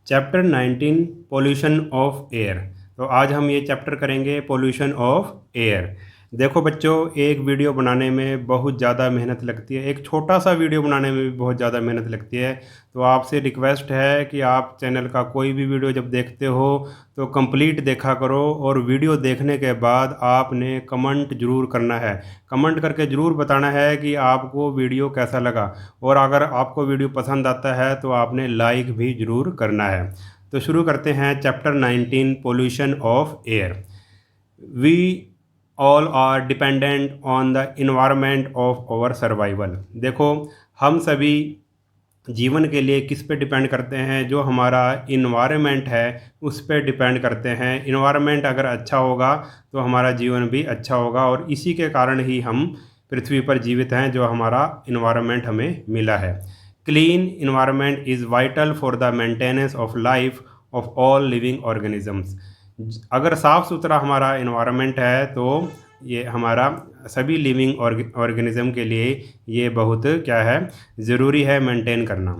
Chapter 19 pollution of air. तो आज हम ये चैप्टर करेंगे पोल्यूशन ऑफ एयर। देखो बच्चों, एक वीडियो बनाने में बहुत ज़्यादा मेहनत लगती है, एक छोटा सा वीडियो बनाने में भी बहुत ज़्यादा मेहनत लगती है। तो आपसे रिक्वेस्ट है कि आप चैनल का कोई भी वीडियो जब देखते हो तो कंप्लीट देखा करो, और वीडियो देखने के बाद आपने कमेंट ज़रूर करना है। कमेंट करके ज़रूर बताना है कि आपको वीडियो कैसा लगा, और अगर आपको वीडियो पसंद आता है तो आपने लाइक भी ज़रूर करना है। तो शुरू करते हैं chapter 19 pollution of air. We all are dependent on the environment of our survival. देखो, हम सभी जीवन के लिए किस पे डिपेंड करते हैं? जो हमारा इन्वायरमेंट है उस पे डिपेंड करते हैं। इन्वायरमेंट अगर अच्छा होगा तो हमारा जीवन भी अच्छा होगा, और इसी के कारण ही हम पृथ्वी पर जीवित हैं, जो हमारा इन्वायरमेंट हमें मिला है। Clean environment is vital for the maintenance of life of all living organisms. अगर साफ़ सुथरा हमारा इन्वायरमेंट है तो ये हमारा सभी लिविंग ऑर्गेनिज्म के लिए ये बहुत क्या है, ज़रूरी है मेंटेन करना।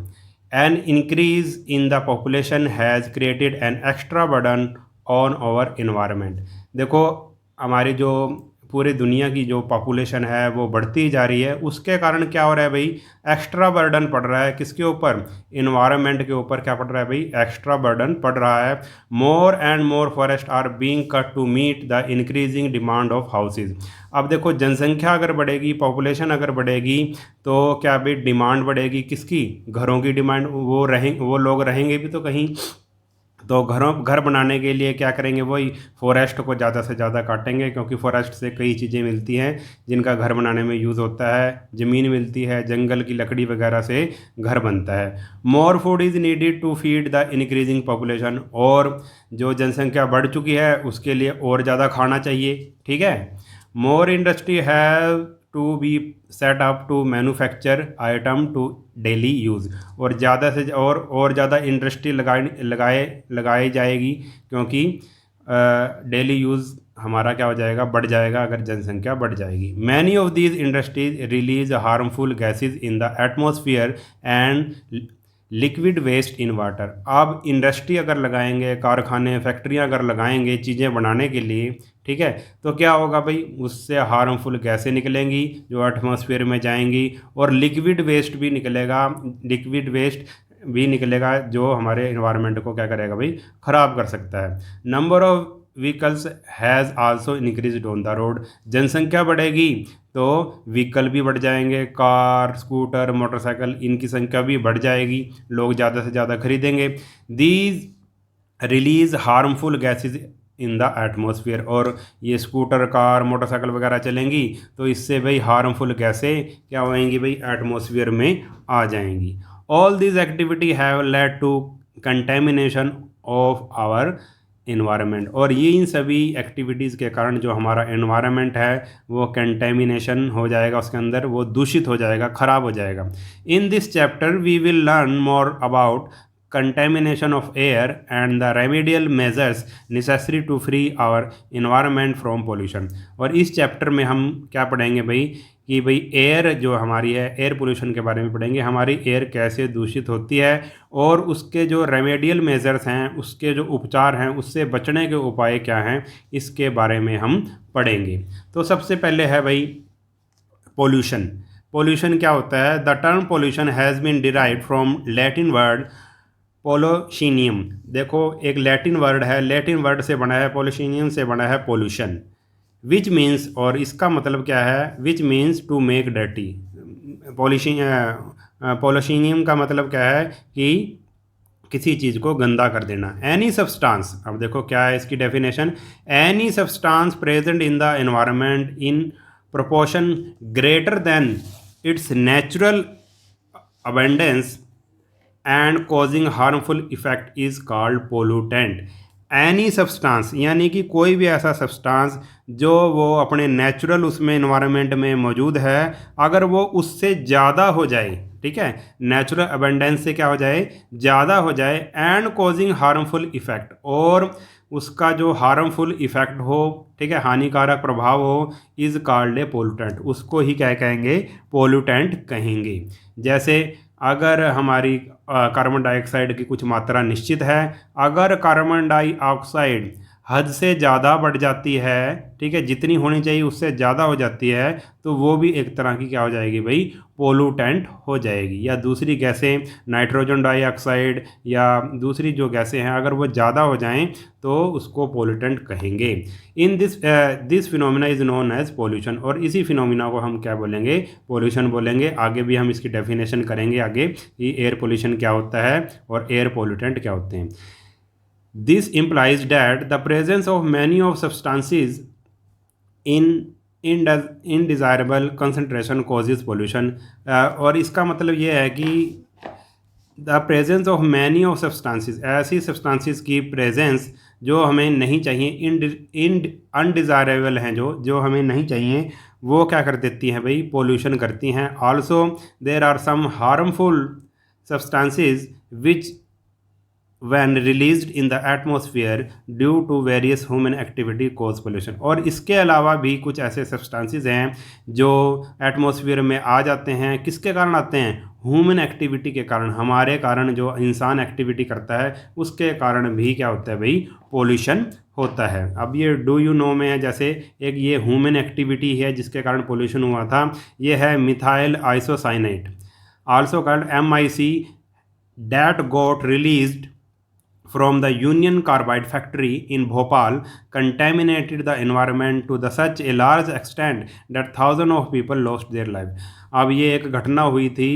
An increase in the population has created an extra burden on our environment. देखो, हमारी जो पूरी दुनिया की जो पॉपुलेशन है वो बढ़ती जा रही है, उसके कारण क्या हो रहा है भाई, एक्स्ट्रा बर्डन पड़ रहा है। किसके ऊपर? इन्वायरमेंट के ऊपर क्या पड़ रहा है भाई, एक्स्ट्रा बर्डन पड़ रहा है। More and more forest are being cut to meet the increasing demand of houses. अब देखो, जनसंख्या अगर बढ़ेगी, पॉपुलेशन अगर बढ़ेगी, तो क्या भाई डिमांड बढ़ेगी किसकी? घरों की डिमांड। वो लोग रहेंगे भी तो कहीं, तो घर बनाने के लिए क्या करेंगे, वही फॉरेस्ट को ज़्यादा से ज़्यादा काटेंगे, क्योंकि फॉरेस्ट से कई चीज़ें मिलती हैं जिनका घर बनाने में यूज़ होता है। ज़मीन मिलती है, जंगल की लकड़ी वगैरह से घर बनता है। More food is needed to feed the increasing population. और जो जनसंख्या बढ़ चुकी है उसके लिए और ज़्यादा खाना चाहिए, ठीक है। More industry have to be set up to manufacture item to daily use. और ज़्यादा से और ज़्यादा इंडस्ट्री लगाई जाएगी, क्योंकि डेली यूज़ हमारा क्या हो जाएगा, बढ़ जाएगा अगर जनसंख्या बढ़ जाएगी। Many of these industries release harmful gases in the atmosphere and liquid waste in water. अब इंडस्ट्री अगर लगाएंगे, कारखाने फैक्ट्रियां अगर लगाएंगे चीज़ें बनाने के लिए, ठीक है, तो क्या होगा भाई, उससे हार्मफुल गैसें निकलेंगी जो एटमॉस्फेयर में जाएंगी, और लिक्विड वेस्ट भी निकलेगा जो हमारे इन्वायरमेंट को क्या करेगा भाई, ख़राब कर सकता है। Number of vehicles has also increased on the road. जनसंख्या बढ़ेगी तो व्हीकल भी बढ़ जाएंगे, कार स्कूटर मोटरसाइकिल इनकी संख्या भी बढ़ जाएगी, लोग ज़्यादा से ज़्यादा खरीदेंगे। These release harmful gases in the atmosphere. और ये स्कूटर कार मोटरसाइकिल वगैरह चलेंगी तो इससे भाई हार्मफुल गैसें क्या होएंगी भाई, एटमॉस्फेयर में आ जाएंगी। All this activity have led to contamination of our environment. और ये इन सभी एक्टिविटीज़ के कारण जो हमारा इन्वायरमेंट है वो कंटेमिनेशन हो जाएगा, उसके अंदर वो दूषित हो जाएगा, ख़राब हो जाएगा। In this chapter we will learn more about contamination of air and the remedial measures necessary to free our environment from pollution। और इस चैप्टर में हम क्या पढ़ेंगे भाई, कि भाई एयर जो हमारी है, एयर पोल्यूशन के बारे में पढ़ेंगे, हमारी एयर कैसे दूषित होती है, और उसके जो रेमेडियल मेजर्स हैं, उसके जो उपचार हैं, उससे बचने के उपाय क्या हैं, इसके बारे में हम पढ़ेंगे। तो सबसे पहले है भाई पोल्यूशन। पोल्यूशन क्या होता है? The term pollution has been derived from Latin word pollutionium. देखो, एक लैटिन वर्ड है, लैटिन वर्ड से बना है, पोलोशीनियम से बना है पोल्यूशन, विच मीन्स, और इसका मतलब क्या है, which means to make dirty. Pollutionium का मतलब क्या है कि किसी चीज़ को गंदा कर देना। एनी सब्सटेंस, अब देखो क्या है इसकी definition, any substance present in the environment in proportion greater than it's natural abundance and causing harmful effect is called pollutant. Any substance यानी कि कोई भी ऐसा सब्सटेंस जो वो अपने नेचुरल उसमें इन्वायरमेंट में मौजूद है, अगर वो उससे ज़्यादा हो जाए, ठीक है, नेचुरल अबेंडेंस से क्या हो जाए, ज़्यादा हो जाए, एंड कॉजिंग हार्मफुल इफेक्ट, और उसका जो हार्मफुल इफेक्ट हो, ठीक है, हानिकारक प्रभाव हो, इज़ कॉल्ड ए पोल्यूटेंट। उसको ही क्या कहेंगे, पोल्यूटेंट कहेंगे। जैसे अगर हमारी कार्बन डाइऑक्साइड की कुछ मात्रा निश्चित है, अगर कार्बन डाइऑक्साइड हद से ज़्यादा बढ़ जाती है, ठीक है, जितनी होनी चाहिए उससे ज़्यादा हो जाती है, तो वो भी एक तरह की क्या हो जाएगी भाई, पोलूटेंट हो जाएगी। या दूसरी गैसें, नाइट्रोजन डाइऑक्साइड या दूसरी जो गैसें हैं, अगर वो ज़्यादा हो जाएं तो उसको पोलूटेंट कहेंगे। In this phenomena is known as pollution, और इसी फिनोमिना को हम क्या बोलेंगे, पोल्यूशन बोलेंगे। आगे भी हम इसकी डेफिनेशन करेंगे आगे कि एयर पोल्यूशन क्या होता है और एयर पोल्यूटेंट क्या होते हैं। This implies that the presence of many of substances in indesirable concentration causes pollution। और इसका मतलब ये है कि the presence of many of substances, ऐसी सब्सटेंसेस की प्रेजेंस जो हमें नहीं चाहिए, अनडिज़ायरेबल हैं, जो हमें नहीं चाहिए, वो क्या कर देती हैं भाई, पोल्यूशन करती हैं। Also there are some harmful substances which when released in the atmosphere due to various human activity cause pollution। और इसके अलावा भी कुछ ऐसे सब्सटेंसेस हैं जो एटमॉस्फेयर में आ जाते हैं, किसके कारण आते हैं, ह्यूमन एक्टिविटी के कारण, हमारे कारण, जो इंसान एक्टिविटी करता है उसके कारण भी क्या होता है भाई, पोल्यूशन होता है। अब ये डू यू नो में है, जैसे एक ये ह्यूमन एक्टिविटी है जिसके कारण पोल्यूशन हुआ था, ये है methyl isocyanate, also called MIC, that got released from the Union Carbide factory in Bhopal, contaminated the environment to such a large extent that thousands of people lost their life। अब ये एक घटना हुई थी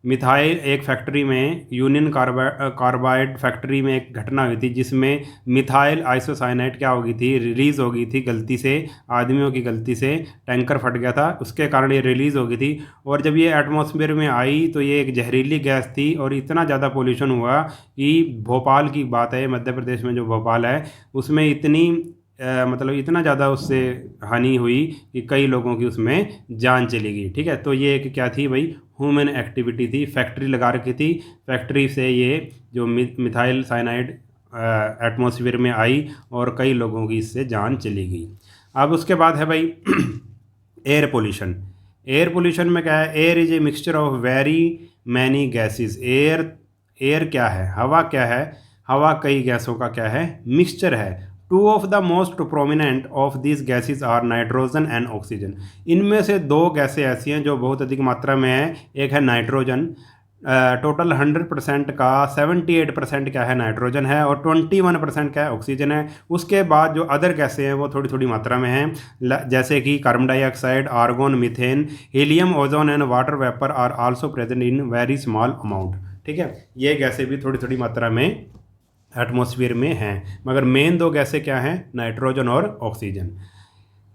मिथाइल, एक factory में, union carbide factory में एक घटना हुई थी जिसमें मिथाइल आइसोसाइनेट क्या हो गई थी, रिलीज़ हो गई थी गलती से, आदमियों की गलती से टैंकर फट गया था, उसके कारण ये रिलीज़ हो गई थी। और जब ये एटमॉस्फेयर में आई तो ये एक जहरीली गैस थी और इतना ज़्यादा पोल्यूशन हुआ कि भोपाल की बात है, मध्य प्रदेश में जो भोपाल है उसमें इतनी मतलब इतना ज़्यादा उससे हानि हुई कि कई लोगों की उसमें जान चली गई। ठीक है, तो ये एक क्या थी भाई, ह्यूमन एक्टिविटी थी, फैक्ट्री लगा रखी थी, फैक्ट्री से ये जो मिथाइल साइनाइड एटमॉस्फेयर में आई और कई लोगों की इससे जान चली गई। अब उसके बाद है भाई एयर पोल्यूशन। एयर पोल्यूशन में क्या है, air is a mixture of very many gases. Air क्या है, हवा क्या है, हवा कई गैसों का क्या है, मिक्सचर है। Two of the most prominent of this gases are nitrogen and oxygen. इनमें से दो गैसें ऐसी हैं जो बहुत अधिक मात्रा में है, एक है नाइट्रोजन, टोटल 100% का 78% क्या है, नाइट्रोजन है, और 21% क्या है, ऑक्सीजन है। उसके बाद जो अदर गैसें हैं वो थोड़ी थोड़ी मात्रा में हैं, जैसे कि carbon dioxide, argon, methane, helium, ozone and water vapour are also present in very small amount. ठीक है, ये गैसें भी थोड़ी थोड़ी मात्रा में एटमॉस्फेयर में हैं, मगर मेन दो गैसें क्या हैं, नाइट्रोजन और oxygen.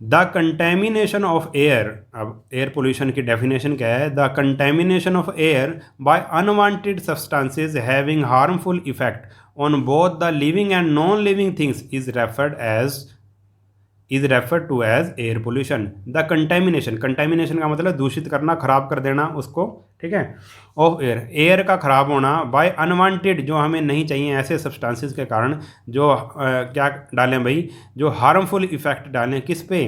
The contamination of air, अब एयर पोल्यूशन की डेफिनेशन क्या है, the contamination of air by unwanted substances having harmful effect on both the living and non living things is referred to as air pollution. The contamination का मतलब दूषित करना, खराब कर देना उसको, ठीक है, ऑफ एयर, एयर का खराब होना, बाय अनवांटेड, जो हमें नहीं चाहिए ऐसे सब्सटेंसेस के कारण, जो क्या डालें भाई, जो हार्मफुल इफेक्ट डालें, किस पे,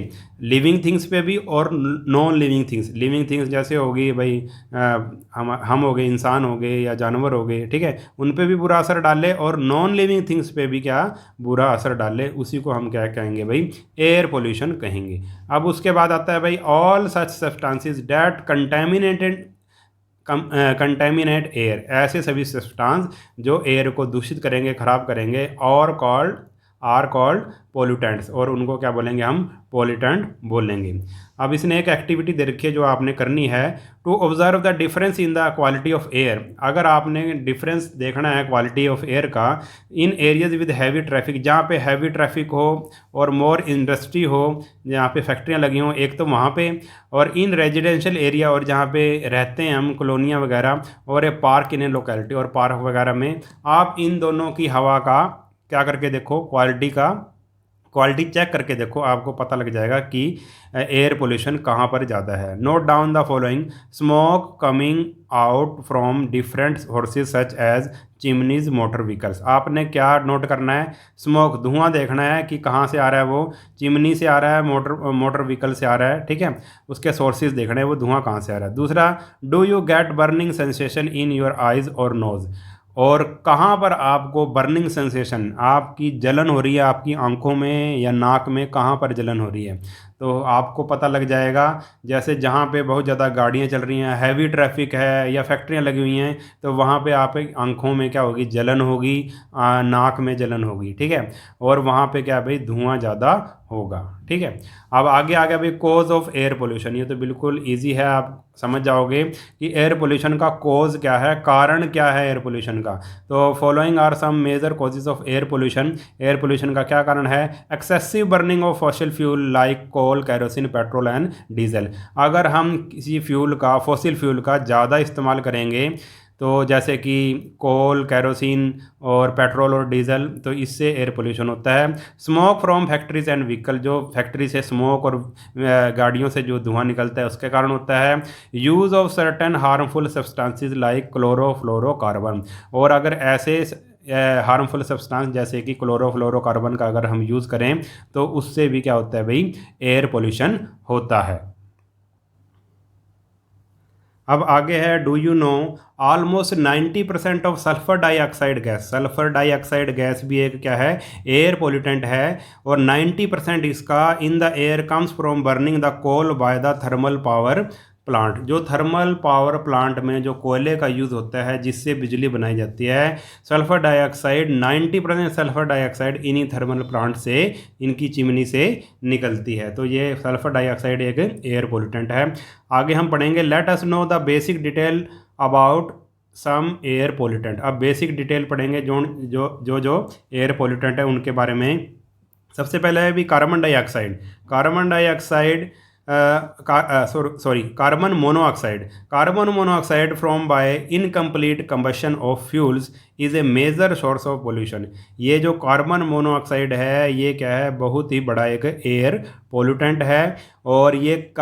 लिविंग थिंग्स पे भी और non living things. Living things जैसे होगी भाई, हम हो गए, इंसान हो गए या जानवर हो गए, ठीक है, उन पे भी बुरा असर डाले, और नॉन लिविंग थिंग्स पे भी क्या बुरा असर डाले, उसी को हम क्या कहेंगे भाई, एयर पोल्यूशन कहेंगे। अब उसके बाद आता है भाई all such substances that contaminate air, ऐसे सभी सब्सटेंस जो एयर को दूषित करेंगे, खराब करेंगे, और आर कॉल्ड पोल्यूटेंट्स, और उनको क्या बोलेंगे हम, पोल्यूटेंट बोलेंगे। अब इसने एक एक्टिविटी दे रखी है जो आपने करनी है, to observe the difference in the quality of air. अगर आपने डिफरेंस देखना है क्वालिटी ऑफ एयर का, in areas with heavy traffic, जहाँ पे हैवी ट्रैफिक हो और मोर इंडस्ट्री हो, जहाँ पे फैक्ट्रियाँ लगी हों, एक तो वहाँ पे, और इन रेजिडेंशियल एरिया, और जहाँ पे रहते हैं हम, कॉलोनियाँ वगैरह, और ए पार्क इन ए लोकेलिटी, और पार्क वगैरह में, आप इन दोनों की हवा का क्या करके देखो, क्वालिटी का क्वालिटी चेक करके देखो, आपको पता लग जाएगा कि एयर पोल्यूशन कहाँ पर ज़्यादा है। Note down the following: smoke coming out from different sources such as chimneys, motor vehicles. आपने क्या नोट करना है? स्मोक, धुआं देखना है कि कहाँ से आ रहा है, वो चिमनी से आ रहा है, मोटर व्हीकल से आ रहा है, ठीक है। उसके सोर्सेज देखने हैं, वो धुआं कहाँ से आ रहा है। दूसरा, do you get burning sensation in your eyes और नोज, और कहाँ पर आपको बर्निंग सेंसेशन, आपकी जलन हो रही है आपकी आंखों में या नाक में, कहाँ पर जलन हो रही है, तो आपको पता लग जाएगा। जैसे जहाँ पे बहुत ज़्यादा गाड़ियाँ चल रही हैं, हैवी ट्रैफिक है या फैक्ट्रियाँ लगी हुई हैं, तो वहाँ पे आप आंखों में क्या होगी, जलन होगी, नाक में जलन होगी, ठीक है। और वहाँ पे क्या भाई, धुआं ज़्यादा होगा, ठीक है। अब आगे आ गया भाई कॉज ऑफ एयर पोल्यूशन। ये तो बिल्कुल ईजी है, आप समझ जाओगे कि एयर पोल्यूशन का कॉज क्या है, कारण क्या है एयर पोल्यूशन का। तो following are some major causes of air pollution. Air pollution का क्या कारण है? Excessive burning of fossil fuel like coal, kerosene, petrol and diesel. अगर हम किसी फ्यूल का, फॉसिल फ्यूल का ज़्यादा इस्तेमाल करेंगे, तो जैसे कि कोल, कैरोसिन और पेट्रोल और डीजल, तो इससे एयर पोल्यूशन होता है। Smoke from factories and vehicle, जो फैक्ट्री से स्मोक और गाड़ियों से जो धुआं निकलता है उसके कारण होता है। Use of certain harmful substances like chlorofluorocarbon, और अगर ऐसे हार्मफुल सब्सटेंस जैसे कि क्लोरोफ्लोरोकार्बन का अगर हम यूज़ करें, तो उससे भी क्या होता है भाई, एयर पोल्यूशन होता है। अब आगे है, do you know almost 90% of sulphur dioxide gas. Sulphur dioxide gas भी एक क्या है, एयर पोल्यूटेंट है, और 90% इसका in the air comes from burning the coal by the thermal power plant. जो थर्मल पावर प्लांट में जो कोयले का यूज़ होता है जिससे बिजली बनाई जाती है, सल्फर डाइऑक्साइड 90% सल्फर डाइऑक्साइड इन्हीं थर्मल प्लांट से, इनकी चिमनी से निकलती है। तो ये सल्फर डाइऑक्साइड एक एयर पोल्यूटेंट है। आगे हम पढ़ेंगे, let us know the basic detail about some air pollutant. अब बेसिक डिटेल पढ़ेंगे जो जो जो जो एयर पोल्यूटेंट है उनके बारे में। सबसे पहले है भी carbon dioxide. Carbon dioxide carbon monoxide. Carbon monoxide from by incomplete combustion of fuels is a major source of pollution. ये जो कार्बन मोनोऑक्साइड है, ये क्या है, बहुत ही बड़ा एक एयर पोल्यूटेंट है। और ये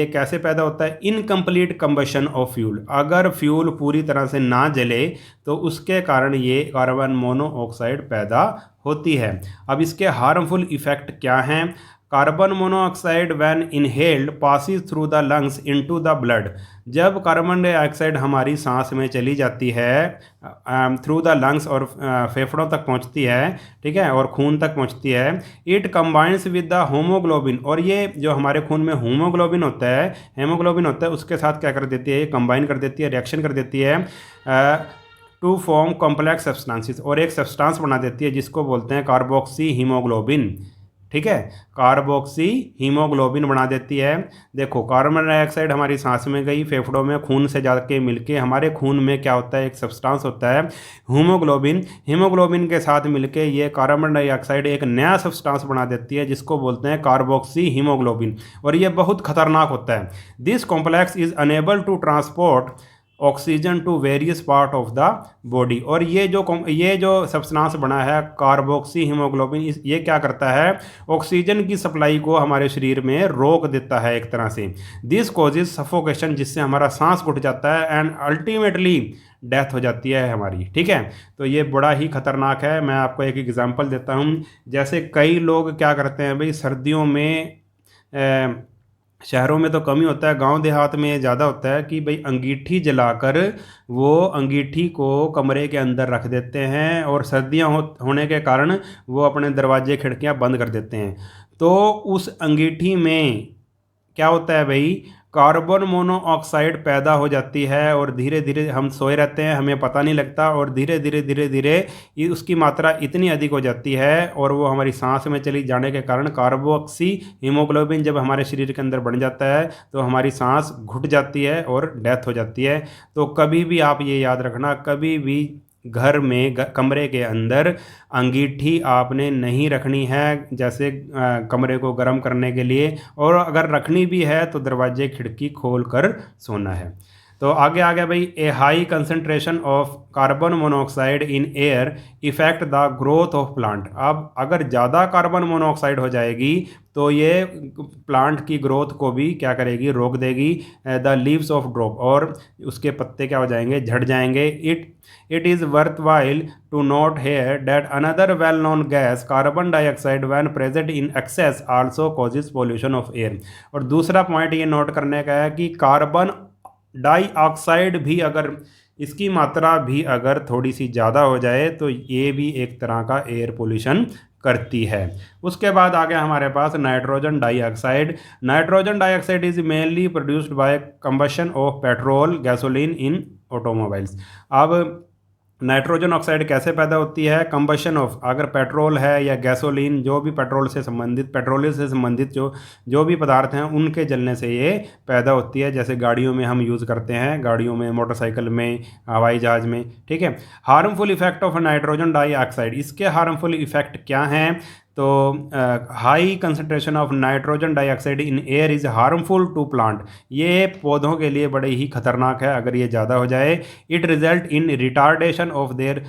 कैसे पैदा होता है? इनकम्प्लीट कंबशन ऑफ फ्यूल, अगर फ्यूल पूरी तरह से ना जले तो उसके कारण ये कार्बन मोनोऑक्साइड पैदा होती है। अब इसके हार्मफुल इफ़ेक्ट क्या हैं? Carbon monoxide when inhaled passes through the lungs into the blood. जब कार्बन डाइऑक्साइड हमारी सांस में चली जाती है थ्रू द लंग्स, और फेफड़ों तक पहुंचती है, ठीक है, और खून तक पहुंचती है, it combines with the haemoglobin. और ये जो हमारे खून में हेमोग्लोबिन होता है उसके साथ क्या कर देती है, ये कंबाइन कर देती है, रिएक्शन कर देती है टू फॉर्म कॉम्प्लेक्स सब्सटेंसेस, और एक सब्सटेंस बना देती है जिसको बोलते हैं कार्बोक्सी हीमोग्लोबिन, ठीक है। कार्बोक्सी हीमोग्लोबिन बना देती है। देखो, कार्बन डाइऑक्साइड हमारी सांस में गई, फेफड़ों में खून से जाके मिलके हमारे खून में क्या होता है, एक सब्सटेंस होता है हीमोग्लोबिन। हीमोग्लोबिन के साथ मिलके ये कार्बन डाइऑक्साइड एक नया सब्सटेंस बना देती है जिसको बोलते हैं कार्बोक्सी हीमोग्लोबिन, और ये बहुत खतरनाक होता है। This complex is unable to transport oxygen to various part of the body. और ये जो सब्सटेंस बना है कार्बोक्सी हीमोग्लोबिन, ये क्या करता है, ऑक्सीजन की सप्लाई को हमारे शरीर में रोक देता है एक तरह से। दिस कॉजेज सफोकेशन, जिससे हमारा सांस घुट जाता है, एंड अल्टीमेटली डेथ हो जाती है हमारी, ठीक है। तो ये बड़ा ही खतरनाक है। मैं आपको एक एग्जांपल देता हूँ। जैसे कई लोग क्या करते हैं भाई, सर्दियों में शहरों में तो कम ही होता है, गांव देहात में ज़्यादा होता है कि भाई अंगीठी जलाकर वो अंगीठी को कमरे के अंदर रख देते हैं, और सर्दियां होने के कारण वो अपने दरवाजे खिड़कियां बंद कर देते हैं। तो उस अंगीठी में क्या होता है भाई, कार्बन मोनोऑक्साइड पैदा हो जाती है, और धीरे धीरे हम सोए रहते हैं, हमें पता नहीं लगता, और धीरे धीरे उसकी मात्रा इतनी अधिक हो जाती है, और वो हमारी सांस में चली जाने के कारण कार्बोक्सी हीमोग्लोबिन जब हमारे शरीर के अंदर बन जाता है तो हमारी सांस घुट जाती है और डेथ हो जाती है। तो कभी भी आप ये याद रखना, कभी भी घर में कमरे के अंदर अंगीठी आपने नहीं रखनी है, जैसे कमरे को गर्म करने के लिए, और अगर रखनी भी है तो दरवाजे खिड़की खोल कर सोना है। तो आगे आ गया भाई, a high concentration of carbon monoxide in air effect the growth of plant. अब अगर ज़्यादा कार्बन मोनोऑक्साइड हो जाएगी तो ये प्लांट की ग्रोथ को भी क्या करेगी, रोक देगी। द लीव्स ऑफ ड्रॉप, और उसके पत्ते क्या हो जाएंगे, झड़ जाएंगे। It is worthwhile to note here that another well known gas carbon dioxide when present in excess also causes pollution of air. और दूसरा पॉइंट ये नोट करने का है कि कार्बन डाइऑक्साइड भी अगर इसकी मात्रा भी अगर थोड़ी सी ज़्यादा हो जाए तो ये भी एक तरह का एयर पोल्यूशन करती है। उसके बाद आ गया हमारे पास nitrogen dioxide. Nitrogen dioxide is mainly produced by combustion of petrol gasoline in automobiles. अब नाइट्रोजन ऑक्साइड कैसे पैदा होती है, कंबशन ऑफ, अगर पेट्रोल है या गैसोलीन, जो भी पेट्रोल से संबंधित, पेट्रोलियम से संबंधित जो भी पदार्थ हैं उनके जलने से ये पैदा होती है। जैसे गाड़ियों में हम यूज़ करते हैं, गाड़ियों में, मोटरसाइकिल में, हवाई जहाज़ में, ठीक है। Harmful effect of nitrogen dioxide, इसके हार्मफुल इफेक्ट क्या हैं, तो high concentration of nitrogen dioxide in air is harmful to plant. ये पौधों के लिए बड़े ही खतरनाक है अगर ये ज़्यादा हो जाए। It result in retardation of their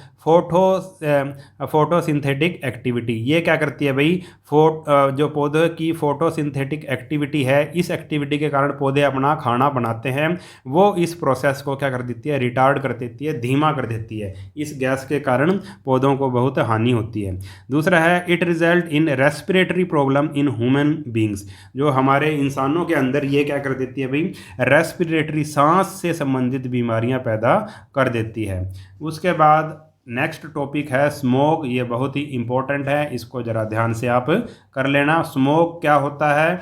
photosynthetic activity. ये क्या करती है भाई, जो पौधे की फोटोसिंथेटिक एक्टिविटी है, इस एक्टिविटी के कारण पौधे अपना खाना बनाते हैं, वो इस प्रोसेस को क्या कर देती है, रिटार्ड कर देती है, धीमा कर देती है। इस गैस के कारण पौधों को बहुत हानि होती है। दूसरा है, it result in respiratory problem in human beings. जो हमारे इंसानों के अंदर ये क्या कर देती है भाई, रेस्पिरेटरी, सांस से संबंधित बीमारियां पैदा कर देती है। उसके बाद नेक्स्ट टॉपिक है स्मोक। ये बहुत ही इंपॉर्टेंट है, इसको ज़रा ध्यान से आप कर लेना। स्मोक क्या होता है,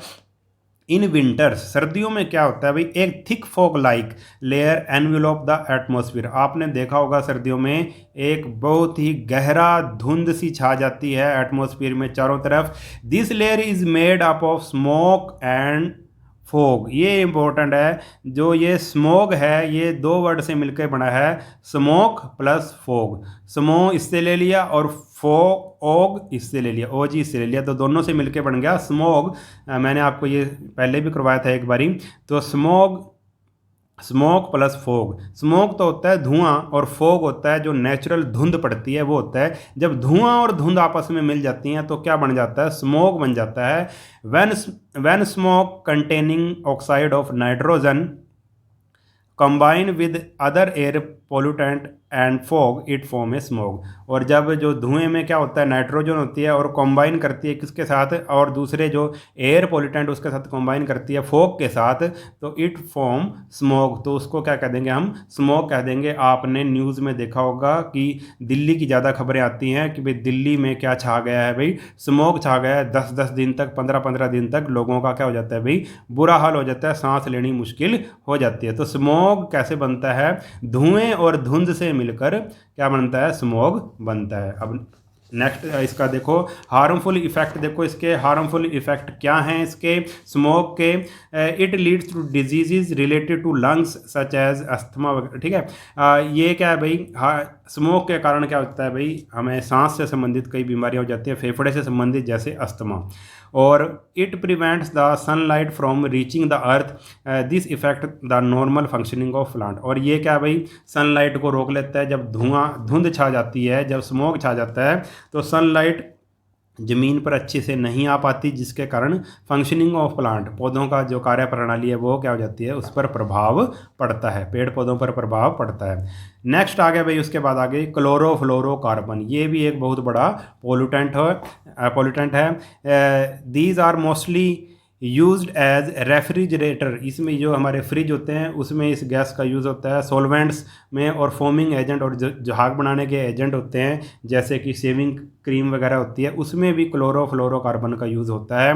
इन विंटर्स, सर्दियों में क्या होता है भाई, एक thick fog like layer envelope the atmosphere. आपने देखा होगा सर्दियों में एक बहुत ही गहरा धुंध सी छा जाती है एटमॉस्फेयर में चारों तरफ। This layer is made up of smoke and fog. ये इंपॉर्टेंट है, जो ये स्मोक है ये दो वर्ड से मिलकर बना है, स्मोक प्लस फोग। स्मो इससे ले लिया और ओग इससे ले लिया, ओजी इससे ले लिया, तो दोनों से मिलके बन गया स्मोग। मैंने आपको ये पहले भी करवाया था एक बारी। तो स्मोक प्लस फोग। स्मोक तो होता है धुआं और फोग होता है जो नेचुरल धुंध पड़ती है, वो होता है जब धुआं और धुंध आपस में मिल जाती हैं तो क्या बन जाता है, स्मोक बन जाता है। When smoke containing oxide of nitrogen combine with other air pollutant and fog it form A smoke. और जब जो धुएं में क्या होता है, नाइट्रोजन होती है और कंबाइन करती है किसके साथ, और दूसरे जो एयर पोल्यूटेंट उसके साथ कंबाइन करती है फॉग के साथ, तो इट फॉर्म स्मोक। तो उसको क्या कह देंगे हम, स्मोक कह देंगे। आपने न्यूज़ में देखा होगा कि दिल्ली की ज़्यादा खबरें आती हैं कि भाई दिल्ली में क्या छा गया है भाई, स्मोक छा गया है। 10-10 दिन तक, 15-15 दिन तक लोगों का क्या हो जाता है भाई, बुरा हाल हो जाता है, सांस लेनी मुश्किल हो जाती है। तो स्मोक कैसे बनता है, धुएं और धुंध से मिलकर क्या बनता है, स्मोग बनता है। अब नेक्स्ट इसका देखो हार्मफुल इफेक्ट, देखो इसके हार्मफुल इफेक्ट क्या हैं इसके स्मोक के। It leads to diseases related to lungs such as asthma, ठीक है। ये क्या है भाई, स्मोक के कारण क्या होता है भाई, हमें सांस से संबंधित कई बीमारियां हो जाती है, फेफड़े से संबंधित जैसे अस्थमा। और it prevents the sunlight from reaching the earth, this effect the normal functioning of plant. और ये क्या भाई, सनलाइट को रोक लेता है। जब धुंध छा जाती है, जब स्मोक छा जाता है तो सनलाइट ज़मीन पर अच्छे से नहीं आ पाती, जिसके कारण फंक्शनिंग ऑफ प्लांट, पौधों का जो कार्य प्रणाली है वो क्या हो जाती है, उस पर प्रभाव पड़ता है, पेड़ पौधों पर प्रभाव पड़ता है। नेक्स्ट आ गया भाई, उसके बाद आ गई क्लोरोफ्लोरोकार्बन। ये भी एक बहुत बड़ा पोल्यूटेंट है। These are mostly used as refrigerator. इसमें जो हमारे फ्रिज होते हैं उसमें इस गैस का यूज़ होता है, सॉल्वेंट्स में, और फोमिंग एजेंट और जहाग बनाने के एजेंट होते हैं जैसे कि शेविंग क्रीम वगैरह होती है, उसमें भी क्लोरोफ्लोरोकार्बन का यूज़ होता है।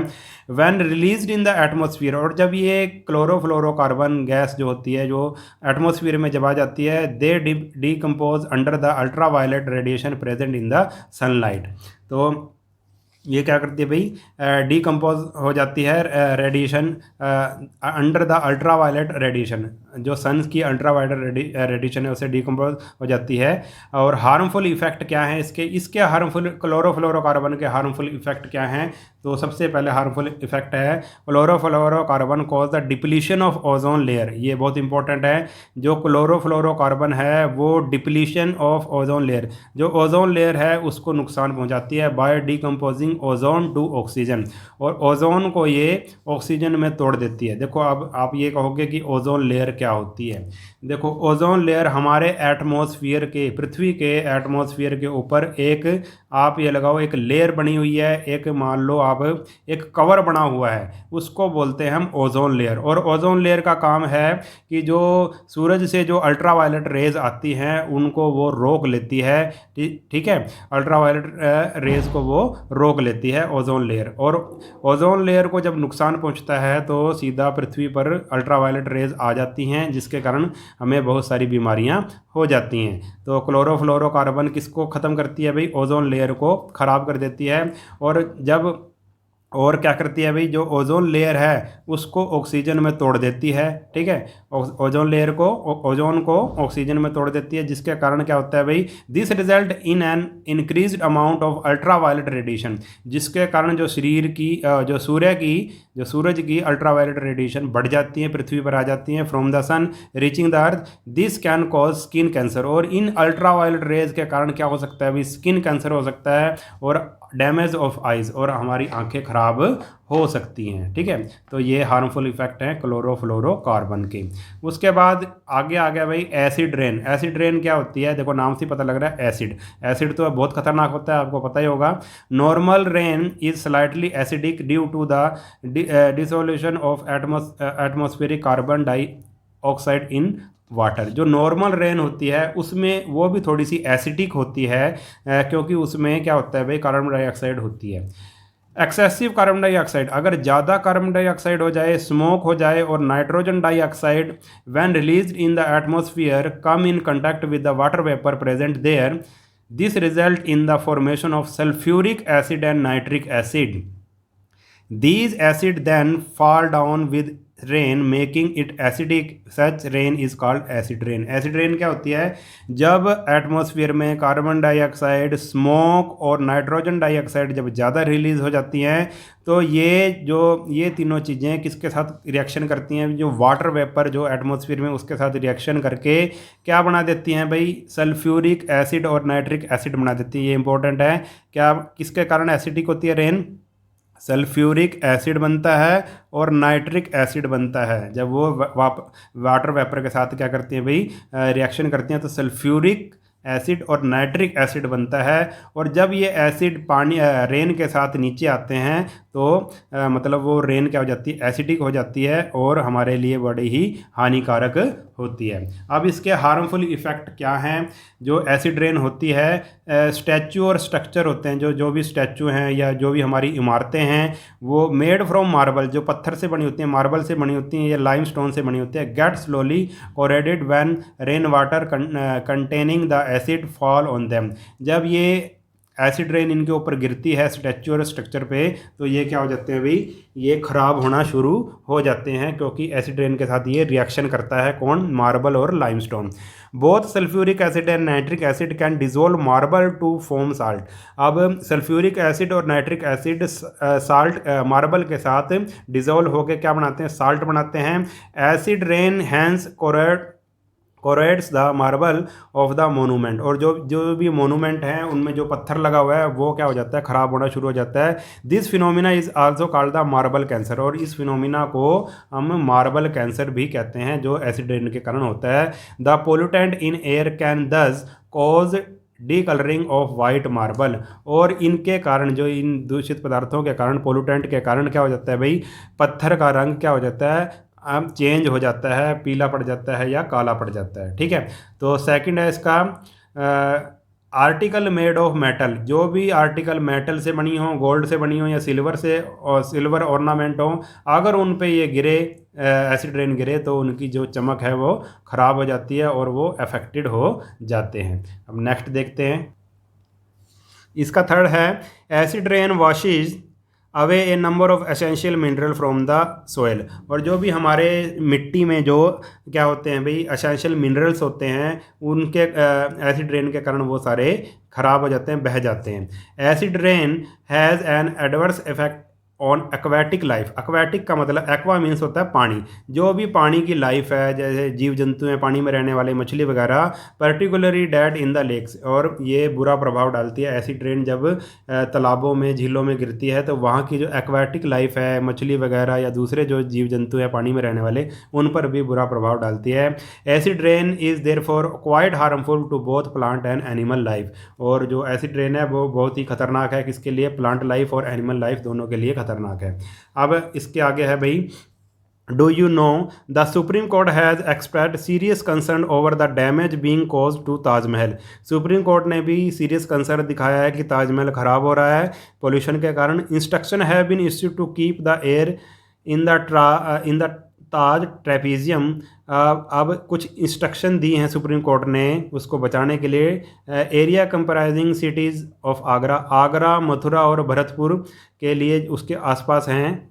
When released in the atmosphere, और जब ये क्लोरोफ्लोरोकार्बन गैस जो होती है, जो एटमॉस्फेयर में जब आ जाती है, they decompose under the ultraviolet radiation present in the sunlight. तो ये क्या करती है भाई, डीकम्पोज हो जाती है radiation under the ultraviolet radiation, जो सन की अल्ट्रावायलेट रेडिएशन है उसे डीकम्पोज हो जाती है। और हार्मफुल इफेक्ट क्या है इसके हार्मफुल क्लोरोफ्लोरोकार्बन के हार्मफुल इफेक्ट क्या हैं, तो सबसे पहले हार्मफुल इफेक्ट है chlorofluorocarbon cause the depletion of ozone layer. ये बहुत इंपॉर्टेंट है। जो क्लोरोफ्लोरोकार्बन है वो डिप्लीशन ऑफ ओजोन लेयर, जो ओजोन लेयर है उसको नुकसान पहुंचाती है by decomposing ozone to oxygen, और ओजोन को ये ऑक्सीजन में तोड़ देती है। देखो अब आप ये कहोगे कि ओजोन लेयर क्या होती है। देखो ओजोन लेयर हमारे एटमॉस्फेयर के, पृथ्वी के एटमॉस्फेयर के ऊपर एक, आप ये लगाओ, एक लेयर बनी हुई है, एक मान लो आप एक कवर बना हुआ है, उसको बोलते हैं हम ओजोन लेयर। और ओजोन लेयर का काम है कि जो सूरज से जो अल्ट्रावायलेट रेज आती हैं उनको वो रोक लेती है। ठीक है, अल्ट्रावायलेट रेज को वो रोक लेती है ओजोन लेयर। और ओजोन लेयर को जब नुकसान पहुंचता है तो सीधा पृथ्वी पर अल्ट्रावायलेट रेज आ जाती हैं, जिसके कारण हमें बहुत सारी बीमारियां हो जाती हैं। तो क्लोरोफ्लोरोकार्बन किसको ख़त्म करती है भाई? ओजोन लेयर को ख़राब कर देती है। और क्या करती है भाई? जो ओजोन लेयर है उसको ऑक्सीजन में तोड़ देती है। ठीक है, ओजोन लेयर को, ओजोन को ऑक्सीजन में तोड़ देती है, जिसके कारण क्या होता है भाई? This result in an increased amount of ultraviolet radiation, जिसके कारण जो शरीर की जो सूरज की अल्ट्रावायलेट रेडिएशन बढ़ जाती है, पृथ्वी पर आ जाती हैं from the sun reaching the earth. This can cause skin cancer. और इन अल्ट्रावायलेट रेज के कारण क्या हो सकता है भाई? स्किन कैंसर हो सकता है और डैमेज ऑफ आइज, और हमारी आंखें खराब हो सकती हैं। ठीक है, तो ये हार्मफुल इफेक्ट हैं क्लोरोफ्लोरोकार्बन के। उसके बाद आगे आ गया भाई एसिड रेन। एसिड रेन क्या होती है? देखो नाम से पता लग रहा है एसिड तो बहुत खतरनाक होता है, आपको पता ही होगा। Normal rain is slightly acidic due to the dissolution of atmospheric carbon dioxide in water. जो नॉर्मल रेन होती है उसमें वो भी थोड़ी सी एसिडिक होती है, क्योंकि उसमें क्या होता है भाई? कार्बन डाइऑक्साइड होती है। एक्सेसिव कार्बन डाइऑक्साइड, अगर ज़्यादा कार्बन डाइऑक्साइड हो जाए, स्मोक हो जाए, और nitrogen dioxide when released in the atmosphere come in contact with the water vapour present there, this result in the formation of sulphuric acid and nitric acid. These acid then fall down with rain making it acidic. Such rain is called acid rain. Acid rain क्या होती है? जब atmosphere में carbon dioxide, smoke और nitrogen dioxide जब ज़्यादा release हो जाती हैं तो ये तीनों चीज़ें किसके साथ रिएक्शन करती हैं? जो वाटर वेपर जो एटमॉस्फेयर में उसके साथ रिएक्शन करके क्या बना देती हैं भाई? सल्फ्यूरिक एसिड और नाइट्रिक एसिड बना देती है। ये इंपॉर्टेंट है। क्या किसके कारण एसिडिक होती है रेन? सल्फ्यूरिक एसिड बनता है और नाइट्रिक एसिड बनता है। जब वो वाटर वेपर के साथ क्या करती हैं भाई? रिएक्शन करती हैं, तो सल्फ्यूरिक एसिड और नाइट्रिक एसिड बनता है। और जब ये एसिड पानी रेन के साथ नीचे आते हैं तो मतलब वो रेन क्या हो जाती है? एसिडिक हो जाती है और हमारे लिए बड़ी ही हानिकारक होती है। अब इसके हार्मफुल इफ़ेक्ट क्या हैं? जो एसिड रेन होती है, स्टैचू और स्ट्रक्चर होते हैं, जो भी स्टैचू हैं या जो भी हमारी इमारतें हैं, वो मेड फ्रॉम मार्बल, जो पत्थर से बनी होती हैं, मार्बल से बनी होती हैं या लाइमस्टोन से बनी होती है, get slowly corroded when rain water containing the acid fall on them. जब ये एसिड रेन इनके ऊपर गिरती है स्टैचू और स्ट्रक्चर पे, तो ये क्या हो जाते हैं भाई? ये ख़राब होना शुरू हो जाते हैं, क्योंकि एसिड रेन के साथ ये रिएक्शन करता है। कौन? मार्बल और limestone. Both sulphuric acid and nitric acid can dissolve marble to form salt. अब सल्फ्यूरिक एसिड और नाइट्रिक एसिड साल्ट मार्बल के साथ डिजोल्व होकर क्या बनाते हैं? साल्ट बनाते हैं। Acid rain hence corrodes the marble of the monument. और जो भी मोनूमेंट हैं उनमें जो पत्थर लगा हुआ है वो क्या हो जाता है? ख़राब होना शुरू हो जाता है। This phenomena is also called the marble cancer. और इस फिनोमिना को हम मार्बल कैंसर भी कहते हैं, जो एसिड रेन के कारण होता है। The pollutant in air can दस कॉज डीकलरिंग ऑफ वाइट मार्बल। और इनके कारण, जो इन दूषित पदार्थों के कारण, पोल्यूटेंट के कारण क्या हो जाता है भाई? पत्थर का रंग क्या हो जाता है? चेंज हो जाता है, पीला पड़ जाता है या काला पड़ जाता है। ठीक है, तो सेकंड है इसका आर्टिकल मेड ऑफ मेटल। जो भी आर्टिकल मेटल से बनी हो, गोल्ड से बनी हो या सिल्वर से, और सिल्वर ऑर्नामेंट हो, अगर उन पे ये गिरे, एसिड रेन गिरे, तो उनकी जो चमक है वो ख़राब हो जाती है और वो अफेक्टेड हो जाते हैं। अब नेक्स्ट देखते हैं। इसका थर्ड है acid rain washes away A number of essential mineral from the soil. और जो भी हमारे मिट्टी में जो क्या होते हैं भाई? एसेंशियल मिनरल्स होते हैं, उनके एसिड रेन के कारण वो सारे ख़राब हो जाते हैं, बह जाते हैं। Acid rain has an adverse on aquatic life. Aquatic का मतलब एक्वा मीन्स होता है पानी, जो भी पानी की लाइफ है, जैसे जीव जंतु हैं पानी में रहने वाले, मछली वगैरह, particularly that in the lakes. और ये बुरा प्रभाव डालती है ऐसी ट्रेन जब तालाबों में, झीलों में गिरती है, तो वहाँ की जो एक्वाटिक लाइफ है, मछली वगैरह या दूसरे जो जीव जंतु हैं पानी में रहने वाले, उन पर भी बुरा प्रभाव डालती है। Acid rain is therefore quite harmful to both plant and animal life. और जो ऐसी ट्रेन है वो बहुत ही खतरनाक है, किसके लिए? प्लांट लाइफ और एनिमल लाइफ दोनों के लिए खतरनाक है। अब इसके आगे है भाई, do you know the supreme court has expressed serious concern over the damage being caused to Taj Mahal. Supreme court ने भी सीरियस कंसर्न दिखाया है कि ताजमहल ख़राब हो रहा है पोल्यूशन के कारण। Instruction have been issued to keep the air in the Taj trapezium. अब कुछ इंस्ट्रक्शन दी हैं सुप्रीम कोर्ट ने उसको बचाने के लिए। Area comprising cities of Agra, Mathura और भरतपुर के लिए उसके आसपास हैं,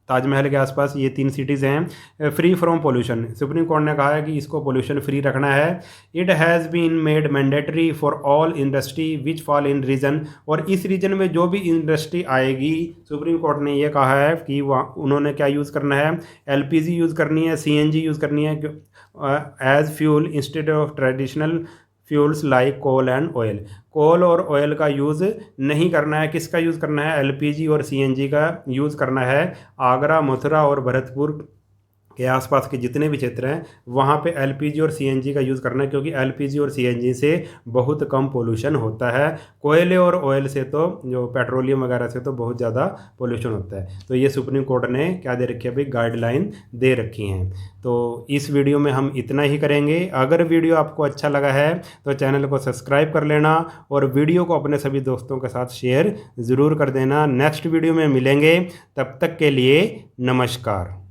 ताजमहल के आसपास ये 3 सिटीज़ हैं, free from pollution. Supreme court ने कहा है कि इसको पोल्यूशन फ्री रखना है। It has been made mandatory for all industry which fall in region. और इस रीजन में जो भी इंडस्ट्री आएगी, सुप्रीम कोर्ट ने ये कहा है कि उन्होंने क्या यूज़ करना है? LPG यूज़ करनी है, CNG यूज़ करनी है as fuel instead of traditional fuels like coal and oil. Coal और ऑयल का यूज़ नहीं करना है। किसका यूज़ करना है? LPG और CNG का यूज़ करना है। आगरा, मथुरा और भरतपुर के आसपास के जितने भी क्षेत्र हैं वहाँ पे LPG और CNG का यूज़ करना है, क्योंकि LPG और CNG से बहुत कम पोल्यूशन होता है। कोयले और ऑयल से तो, जो पेट्रोलियम वगैरह से तो बहुत ज़्यादा पोल्यूशन होता है। तो ये सुप्रीम कोर्ट ने क्या दे रखी है भाई? गाइडलाइन दे रखी हैं। तो इस वीडियो में हम इतना ही करेंगे। अगर वीडियो आपको अच्छा लगा है तो चैनल को सब्सक्राइब कर लेना और वीडियो को अपने सभी दोस्तों के साथ शेयर ज़रूर कर देना। नेक्स्ट वीडियो में मिलेंगे, तब तक के लिए नमस्कार।